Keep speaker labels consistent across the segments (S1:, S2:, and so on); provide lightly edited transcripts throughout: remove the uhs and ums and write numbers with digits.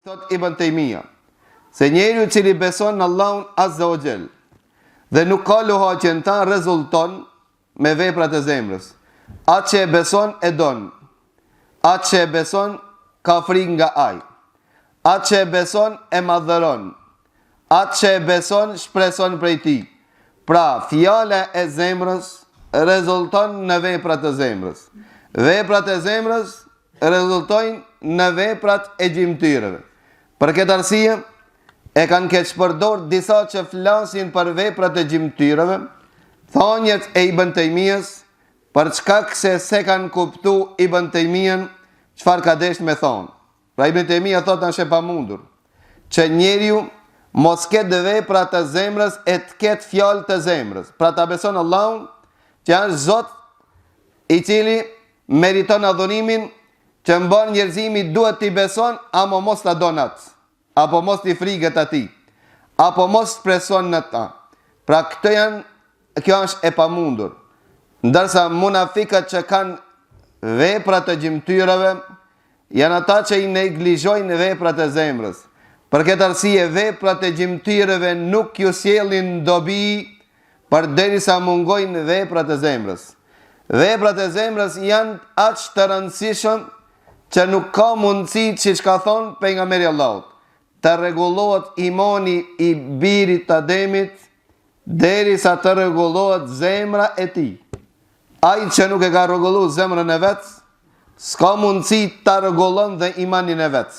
S1: Thot Ibn Taymija, se njeriu i cili beson në Allahun Azza wa Jall dhe nuk ka lohaçen ta rezulton me veprat e zemrës. Atë që e beson e don. Atë që e beson ka frikë nga aj. Atë që e beson e madhëron. Atë që e beson shpreson prej tij. Pra, fjala e zemrës rezulton në veprat e zemrës. Veprat e zemrës rezultojnë në veprat e gjymtyrëve. Për këtë arsye, e kanë keq përdor disa që flasin për veprat e gjymtyrëve, thonjet e Ibn Taymijës, për çka se kanë kuptu Ibn Taymijën çfarë ka desh me thonë. Pra Ibn Taymija thotë është e pamundur që njeriu mos ketë vepra të zemrës e të ketë fjalë të zemrës. Pra ta beson Allahun që është Zot i cili meriton adhurimin, që mban njerëzimi duhet t'i beson, ama mos t'a donat, apo mos t'i friget ati, apo mos preson në ta. Pra kjo është e pamundur. Ndërsa munafikat që kanë veprat e gjymtyrave, janë ata që i neglizhojnë veprat e zemrës. Për këtë arsye veprat e gjymtyrave nuk ju sjellin dobi përderisa mungojnë veprat e zemrës. Veprat e zemrës janë aq të rëndësishëm që nuk ka mundësi që ka thonë pejgamberi Allahut, të rregullohet imani i birit të Ademit derisa të rregullohet zemra e tij. Ai që nuk e ka rregulluar zemrën e vet, s'ka mundësi ta rregullon dhe imanin e vet.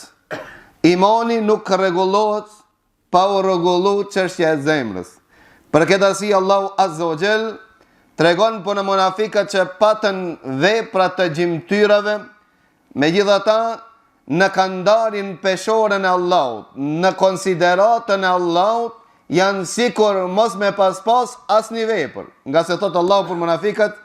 S1: Imani nuk rregullohet pa u rregulluar çështja e zemrës. Për këtë arsye Allahu Azza wa Jall tregon për në munafikat që patën veprat të gjymtyrave, megjithatë në kandarin peshorën e Allahut, në konsideratën e Allahut, janë sikur mos me pas asnjë vepër. Nga se thot Allahu për munafikat,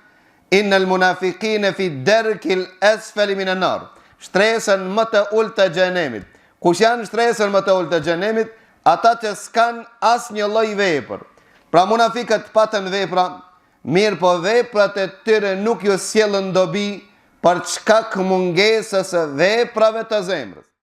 S1: innal munafiqina fi darkil asfali minan nar. Shtresën më të ulët të xhenemit. Kush janë shtresën më të ulët të xhenemit? Ata që s'kan asnjë lloj vepër. Pra munafikat patën vepra, mirë po veprat e tyre nuk ju sjellën dobi për çka mungesës së veprave të zemrës.